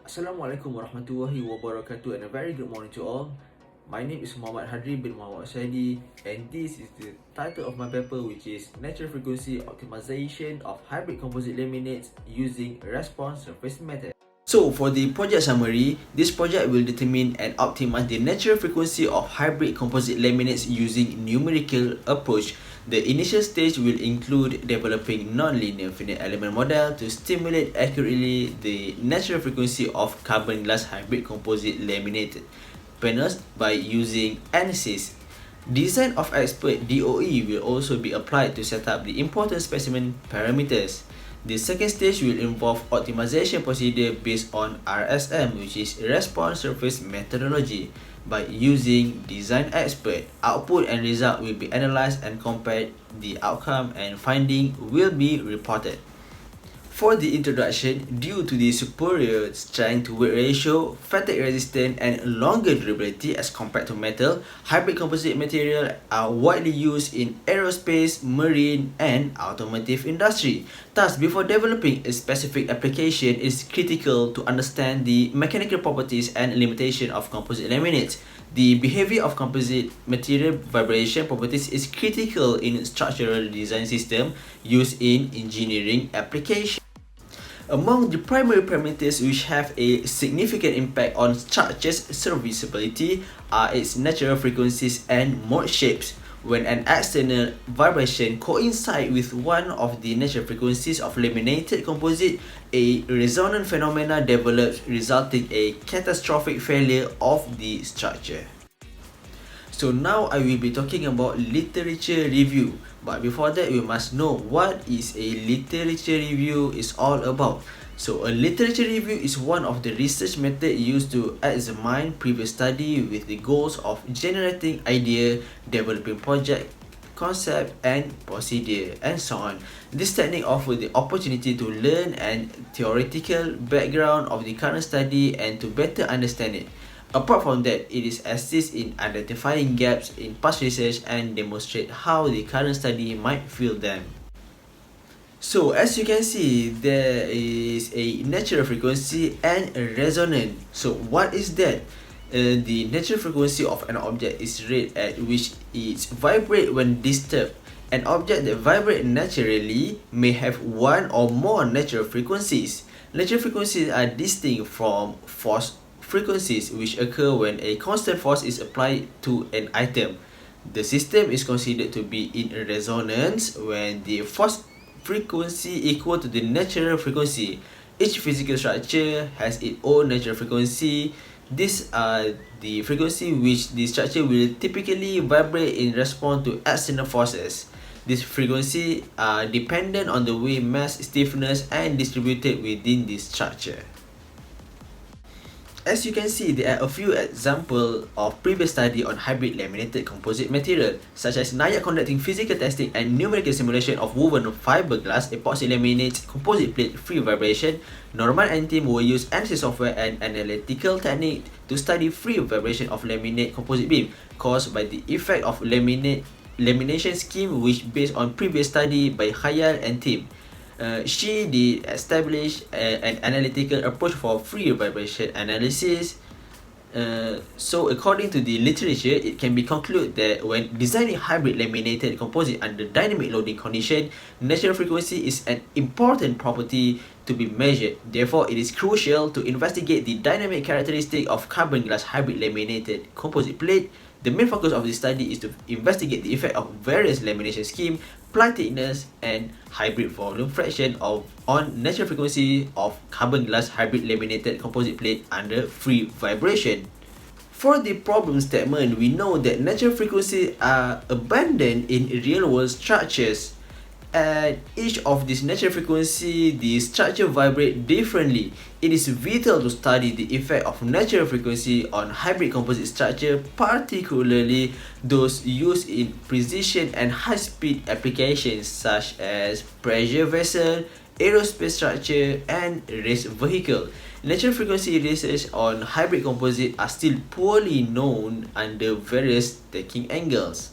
Assalamualaikum warahmatullahi wabarakatuh and a very good morning to all. My name is Muhammad Hadri bin Muhammad Saidi and this is the title of my paper, which is Natural Frequency Optimization of Hybrid Composite Laminates using Response Surface Method. So for the project summary, this project will determine and optimize the natural frequency of hybrid composite laminates using numerical approach. The initial stage will include developing non-linear finite element model to stimulate accurately the natural frequency of carbon glass hybrid composite laminated panels by using ANSYS. Design of expert DOE will also be applied to set up the important specimen parameters. The second stage will involve optimization procedure based on RSM, which is Response Surface Methodology. By using Design Expert, output and result will be analyzed and compared. The outcome and finding will be reported. For the introduction, due to the superior strength to weight ratio, fatigue resistance, and longer durability as compared to metal, hybrid composite material are widely used in aerospace, marine, and automotive industry. Thus, before developing a specific application, it is critical to understand the mechanical properties and limitation of composite laminates. The behavior of composite material vibration properties is critical in structural design system used in engineering applications. Among the primary parameters which have a significant impact on structure's serviceability are its natural frequencies and mode shapes. When an external vibration coincides with one of the natural frequencies of laminated composite, a resonant phenomena develops, resulting in a catastrophic failure of the structure. So now I will be talking about literature review. But before that, we must know what is a literature review is all about. So a literature review is one of the research methods used to examine previous study with the goals of generating idea, developing project concept and procedure, and so on. This technique offers the opportunity to learn and theoretical background of the current study and to better understand it. Apart from that, it is assists in identifying gaps in past research and demonstrate how the current study might fill them. So as you can see, there is a natural frequency and a resonant. So what is that? The natural frequency of an object is rate at which it vibrates when disturbed. An object that vibrates naturally may have one or more natural frequencies. Natural frequencies are distinct from force frequencies, which occur when a constant force is applied to an item. The system is considered to be in resonance when the force frequency equal to the natural frequency. Each physical structure has its own natural frequency. These are the frequency which the structure will typically vibrate in response to external forces. These frequencies are dependent on the way mass, stiffness, and distributed within the structure. As you can see, there are a few examples of previous study on hybrid laminated composite material, such as NIAC conducting physical testing and numerical simulation of woven fiberglass epoxy laminates composite plate free vibration. Norman and team will use ANSYS software and analytical technique to study free vibration of laminate composite beam caused by the effect of lamination scheme, which based on previous study by Khayal and team. She did establish an analytical approach for free vibration analysis. So according to the literature, it can be concluded that when designing hybrid laminated composite under dynamic loading condition, natural frequency is an important property to be measured. Therefore, it is crucial to investigate the dynamic characteristic of carbon glass hybrid laminated composite plate. The main focus of this study is to investigate the effect of various lamination scheme, ply thickness, and hybrid volume fraction on natural frequency of carbon glass hybrid laminated composite plate under free vibration. For the problem statement, we know that natural frequencies are abundant in real-world structures. At each of these natural frequency, the structure vibrate differently. It is vital to study the effect of natural frequency on hybrid composite structure, particularly those used in precision and high-speed applications such as pressure vessel, aerospace structure, and race vehicle. Natural frequency research on hybrid composite are still poorly known under various taking angles.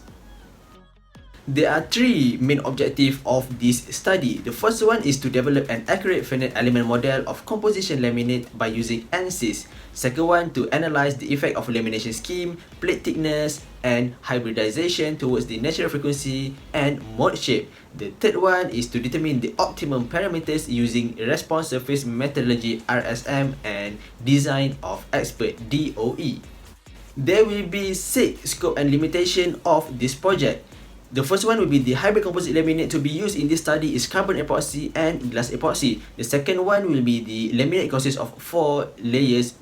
There are three main objectives of this study. The first one is to develop an accurate finite element model of composition laminate by using ANSYS. Second one, to analyze the effect of lamination scheme, plate thickness, and hybridization towards the natural frequency and mode shape. The third one is to determine the optimum parameters using response surface methodology RSM and design of expert DOE. There will be 6 scope and limitation of this project. The first one will be the hybrid composite laminate to be used in this study is carbon epoxy and glass epoxy. The second one will be the laminate consists of 4 layers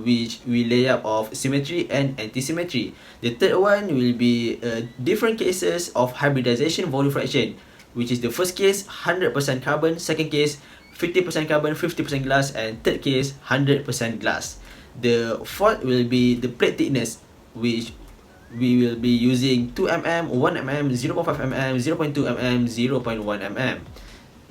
which we lay up of symmetry and anti-symmetry. The third one will be different cases of hybridization volume fraction, which is the first case 100% carbon, second case 50% carbon, 50% glass, and third case 100% glass. The fourth will be the plate thickness, which we will be using 2 mm, 1 mm, 0.5 mm, 0.2 mm, 0.1 mm.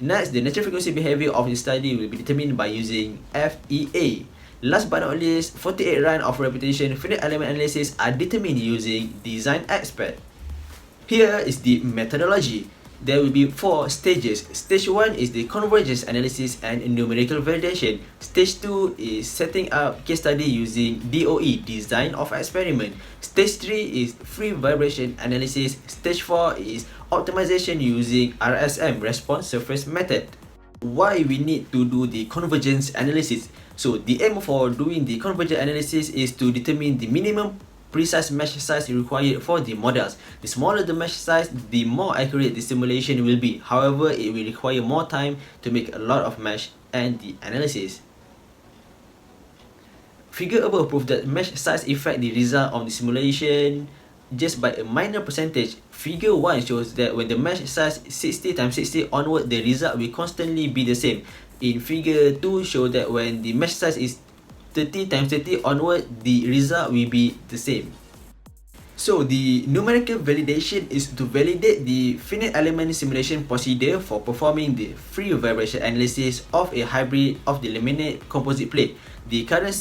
Next, the natural frequency behavior of the study will be determined by using FEA. Last but not least, 48 run of repetition finite element analysis are determined using design expert. Here is the methodology. There will be 4 stages. Stage 1 is the convergence analysis and numerical validation. Stage 2 is setting up case study using DOE, design of experiment. Stage 3 is free vibration analysis. Stage 4 is optimization using RSM, response surface method. Why we need to do the convergence analysis? So the aim for doing the convergence analysis is to determine the minimum precise mesh size required for the models. The smaller the mesh size, the more accurate the simulation will be. However, it will require more time to make a lot of mesh and the analysis. Figure above prove that mesh size affect the result of the simulation just by a minor percentage. Figure 1 shows that when the mesh size 60 times 60 onward, the result will constantly be the same. In figure 2 show that when the mesh size is 30 times 30 onward, the result will be the same. So the numerical validation is to validate the finite element simulation procedure for performing the free vibration analysis of a hybrid of the laminate composite plate. The current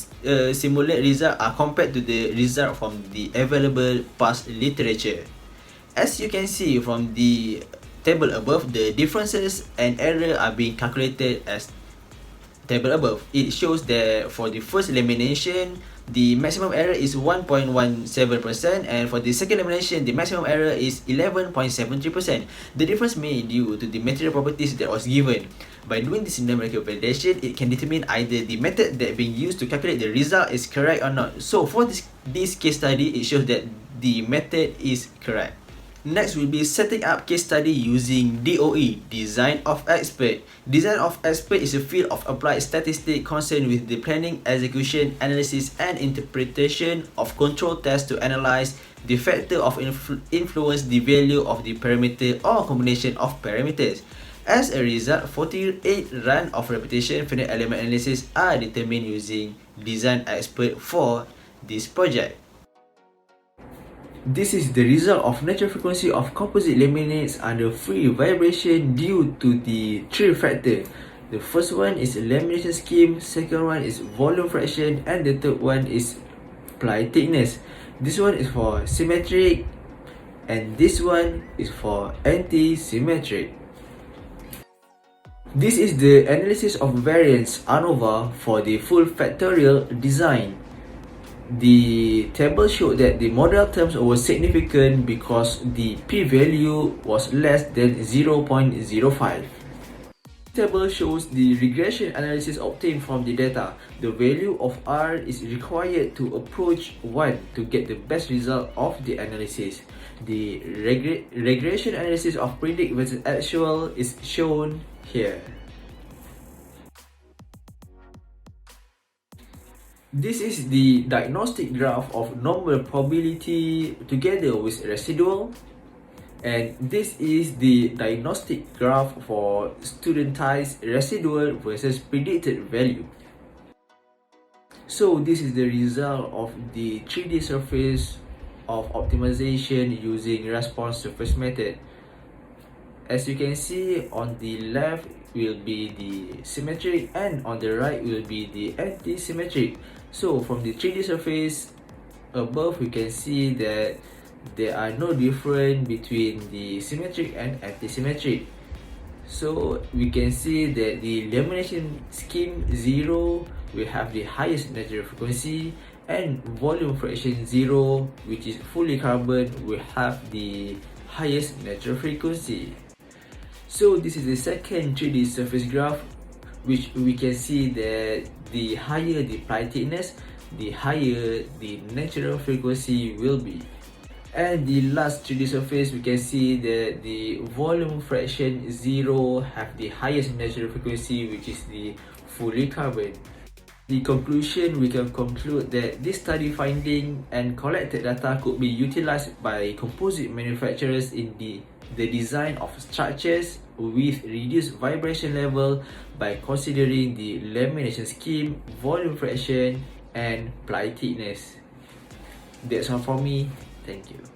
simulated results are compared to the result from the available past literature. As you can see from the table above, the differences and error are being calculated as table above. It shows that for the first lamination, the maximum error is 1.17%, and for the second lamination, the maximum error is 11.73%. The difference may due to the material properties that was given. By doing this numerical validation, it can determine either the method that being used to calculate the result is correct or not. So for this case study, it shows that the method is correct. Next will be setting up case study using DOE, Design of Expert. Design of Expert is a field of applied statistics concerned with the planning, execution, analysis, and interpretation of control tests to analyze the factor of influence the value of the parameter or combination of parameters. As a result, 48 run of repetition finite element analysis are determined using Design Expert for this project. This is the result of natural frequency of composite laminates under free vibration due to the 3 factors. The first one is lamination scheme, second one is volume fraction, and the third one is ply thickness. This one is for symmetric and this one is for anti-symmetric. This is the analysis of variance ANOVA for the full factorial design. The table showed that the model terms were significant because the p-value was less than 0.05. The table shows the regression analysis obtained from the data. The value of R is required to approach 1 to get the best result of the analysis. The regression analysis of predict versus actual is shown here. This is the diagnostic graph of normal probability together with residual, and this is the diagnostic graph for studentized residual versus predicted value. So this is the result of the 3D surface of optimization using response surface method. As you can see, on the left will be the symmetric and on the right will be the anti-symmetric. So from the 3D surface above, we can see that there are no difference between the symmetric and anti-symmetric. So we can see that the lamination scheme 0 will have the highest natural frequency, and volume fraction 0, which is fully carbon, will have the highest natural frequency. So this is the second 3D surface graph, which we can see that the higher the ply thickness, the higher the natural frequency will be. And the last 3D surface, we can see that the volume fraction 0 have the highest natural frequency, which is the fully carbon. The conclusion, we can conclude that this study finding and collected data could be utilized by composite manufacturers in the design of structures with reduced vibration level by considering the lamination scheme, volume fraction, and ply thickness. That's all from me. Thank you.